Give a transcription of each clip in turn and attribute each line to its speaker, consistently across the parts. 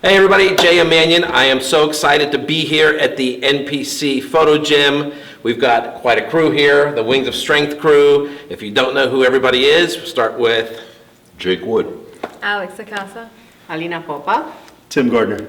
Speaker 1: Hey everybody, Jay and Manion. I am so excited to be here at the NPC Photo Gym. We've got quite a crew here, the Wings of Strength crew. If you don't know who everybody is, we'll start with
Speaker 2: Jake Wood,
Speaker 3: Alexandria,
Speaker 4: Alina, Popa,
Speaker 5: Tim Gardner.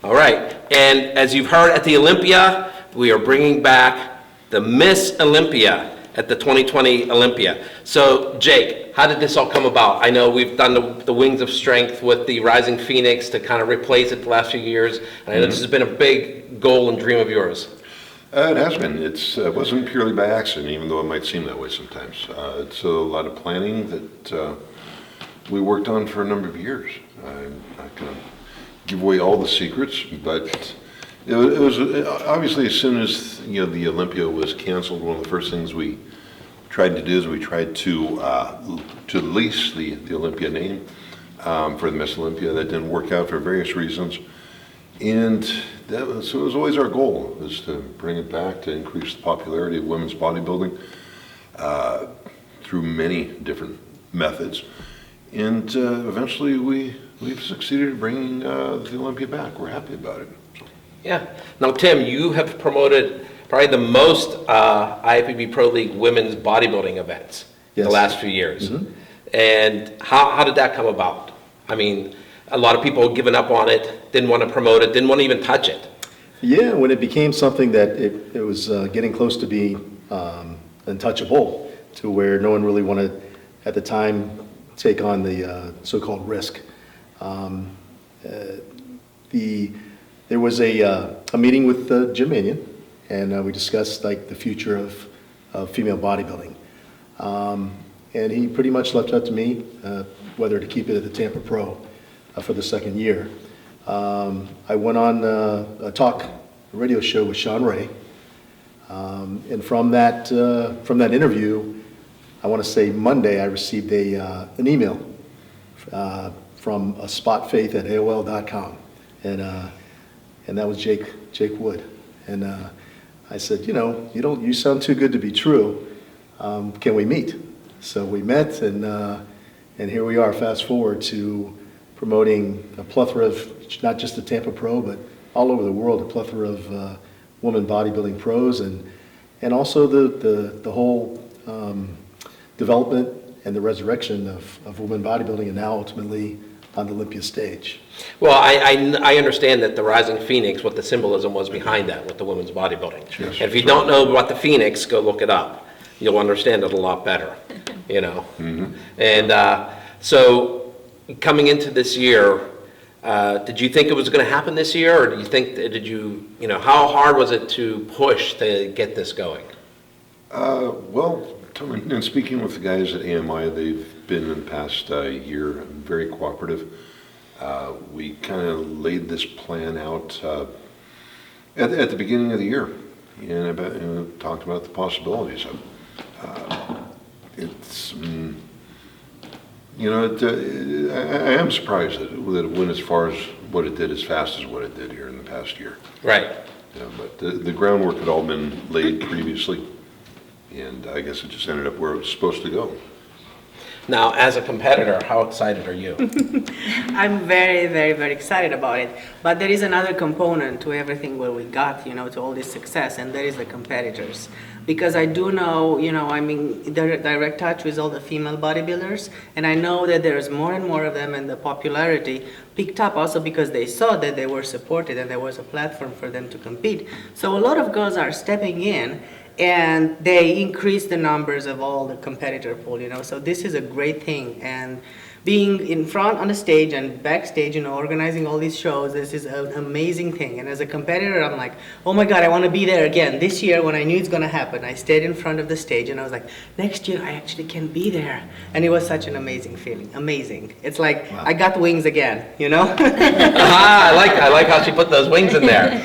Speaker 1: All right, and as you've heard at the Olympia, we are bringing back the Miss Olympia at the 2020 Olympia. So Jake, how did this all come about? I know we've done the Wings of Strength with the Rising Phoenix to kind of replace it the last few years. And I know this has been a big goal and dream of yours.
Speaker 2: It has been. It wasn't purely by accident, even though it might seem that way sometimes. It's a lot of planning that we worked on for a number of years. I'm not going to give away all the secrets, but it was obviously as soon as the Olympia was canceled, one of the first things we tried to do is we tried to lease the Olympia name for the Miss Olympia. That didn't work out for various reasons, and so it was always our goal, was to bring it back, to increase the popularity of women's bodybuilding through many different methods, and eventually we've succeeded in bringing the Olympia back. We're happy about it.
Speaker 1: Yeah. Now, Tim, you have promoted probably the most IFBB Pro League women's bodybuilding events in the last few years. Mm-hmm. And how did that come about? I mean, a lot of people had given up on it, didn't want to promote it, didn't want to even touch it.
Speaker 5: Yeah, when it became something that it was getting close to being untouchable, to where no one really wanted, at the time, take on the so-called risk. There was a meeting with Jim Manion, and we discussed like the future of female bodybuilding. And he pretty much left it up to me whether to keep it at the Tampa Pro for the second year. I went on a radio show with Sean Ray, and from that interview, I want to say Monday, I received an email from a spotfaith@aol.com, and that was Jake Wood. And I said, you sound too good to be true. Can we meet? So we met, and here we are. Fast forward to promoting a plethora of, not just the Tampa Pro, but all over the world, a plethora of women bodybuilding pros, and also the whole development and the resurrection of women bodybuilding, and now ultimately on the Olympia stage.
Speaker 1: Well, I understand that the Rising Phoenix, what the symbolism was behind that with the women's bodybuilding. Yes, and if you don't know about the Phoenix, go look it up. You'll understand it a lot better, Mm-hmm. And so coming into this year, did you think it was going to happen this year, or how hard was it to push to get this going?
Speaker 2: Well, in speaking with the guys at AMI, they've been in the past year very cooperative. We kind of laid this plan out at the beginning of the year, and talked about the possibilities of it's. I am surprised that it went as far as what it did, as fast as what it did here in the past year.
Speaker 1: Right.
Speaker 2: But the groundwork had all been laid previously, and I guess it just ended up where it was supposed to go.
Speaker 1: Now, as a competitor, how excited are you?
Speaker 4: I'm very, very, very excited about it. But there is another component to everything what we got, to all this success, and that is the competitors. Because I do know, I'm in direct touch with all the female bodybuilders, and I know that there's more and more of them, and the popularity picked up also because they saw that they were supported and there was a platform for them to compete. So a lot of girls are stepping in, and they increase the numbers of all the competitor pool, So this is a great thing, and being in front on the stage and backstage, organizing all these shows, this is an amazing thing. And as a competitor, I'm like, oh my God, I want to be there again. This year, when I knew it's going to happen, I stayed in front of the stage, and I was like, next year I actually can be there. And it was such an amazing feeling, amazing. It's like, wow. I got wings again,
Speaker 1: I like how she put those wings in there.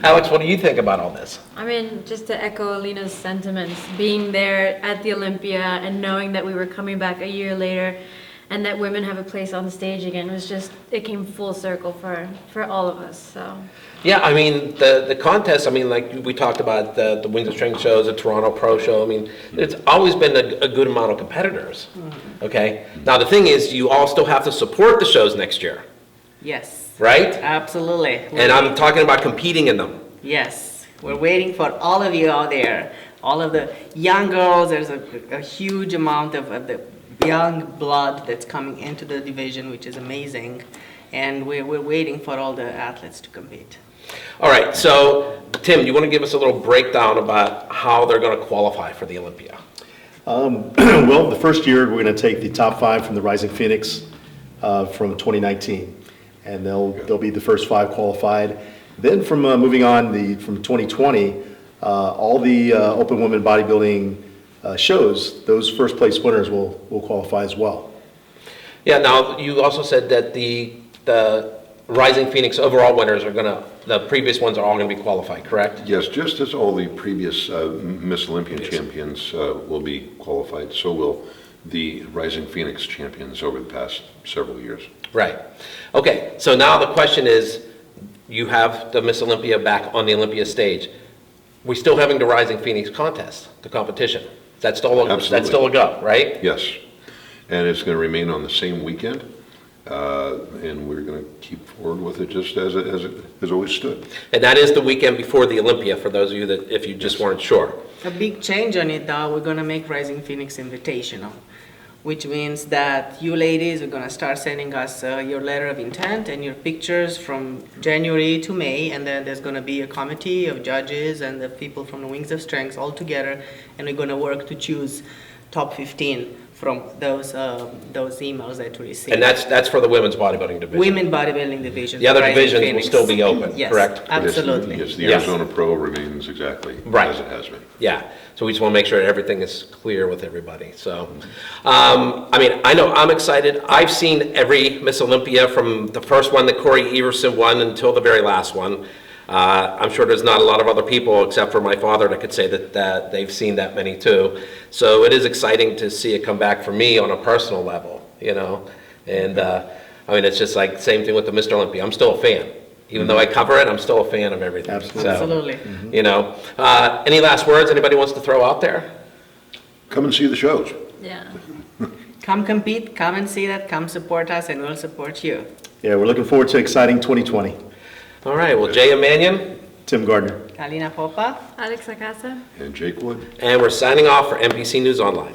Speaker 1: Alex, what do you think about all this?
Speaker 3: I mean, just to echo Alina's sentiments, being there at the Olympia and knowing that we were coming back a year later and that women have a place on the stage again. It was just, it came full circle for all of us, so.
Speaker 1: Yeah, I mean, the contest, I mean, like we talked about the Wings of Strength shows, the Toronto Pro Show, I mean, it's always been a good amount of competitors, okay? Now, the thing is, you all still have to support the shows next year,
Speaker 4: Yes,
Speaker 1: right?
Speaker 4: absolutely.
Speaker 1: And I'm talking about competing in them.
Speaker 4: Yes, we're waiting for all of you out there, all of the young girls. There's a huge amount of the young blood that's coming into the division, which is amazing. And we're waiting for all the athletes to compete.
Speaker 1: All right, so Tim, you want to give us a little breakdown about how they're going to qualify for the Olympia?
Speaker 5: Well, the first year, we're going to take the top 5 from the Rising Phoenix from 2019, and they'll be the first 5 qualified. Then from moving on, from 2020, all the open women bodybuilding shows, those first place winners will qualify as well.
Speaker 1: Yeah, now, you also said that the Rising Phoenix overall winners are the previous ones are all going to be qualified, correct?
Speaker 2: Yes, just as all the previous Miss Olympian champions will be qualified, so will the Rising Phoenix champions over the past several years.
Speaker 1: Right. Okay, so now the question is, you have the Miss Olympia back on the Olympia stage. We're still having the Rising Phoenix contest, the competition. That's still a go, right?
Speaker 2: Yes, and it's going to remain on the same weekend, and we're going to keep forward with it just as it has always stood.
Speaker 1: And that is the weekend before the Olympia, for those of you that, if you just weren't sure.
Speaker 4: A big change on it, though, we're going to make Rising Phoenix invitational, which means that you ladies are going to start sending us your letter of intent and your pictures from January to May, and then there's going to be a committee of judges and the people from the Wings of Strength all together, and we're going to work to choose top 15 from those emails that we received.
Speaker 1: And that's for the women's bodybuilding division.
Speaker 4: Women bodybuilding division.
Speaker 1: The other
Speaker 4: Rising
Speaker 1: divisions will
Speaker 4: Phoenix.
Speaker 1: still be open,
Speaker 4: Yes,
Speaker 1: correct?
Speaker 4: absolutely.
Speaker 2: Yes, the
Speaker 1: Yes.
Speaker 2: Arizona Pro remains exactly
Speaker 1: Right.
Speaker 2: as it has been.
Speaker 1: Yeah, so we just want to make sure everything is clear with everybody, so. I mean, I know I'm excited. I've seen every Miss Olympia from the first one that Corey Everson won until the very last one. I'm sure there's not a lot of other people, except for my father, that could say that they've seen that many too. So it is exciting to see it come back for me on a personal level, you know? And, I mean, it's just like, same thing with the Mr. Olympia. I'm still a fan. Even though I cover it, I'm still a fan of everything.
Speaker 5: Absolutely.
Speaker 1: So,
Speaker 4: Absolutely.
Speaker 1: you know, any last words anybody wants to throw out there?
Speaker 2: Come and see the shows.
Speaker 3: Yeah.
Speaker 4: Come compete, come and see that, come support us, and we'll support you.
Speaker 5: Yeah, we're looking forward to exciting 2020.
Speaker 1: All right, well, Jay and Manion,
Speaker 5: Tim Gardner.
Speaker 4: Alina, Popa.
Speaker 3: Alex Acasa?
Speaker 2: And Jake Wood.
Speaker 1: and we're signing off for NBC News Online.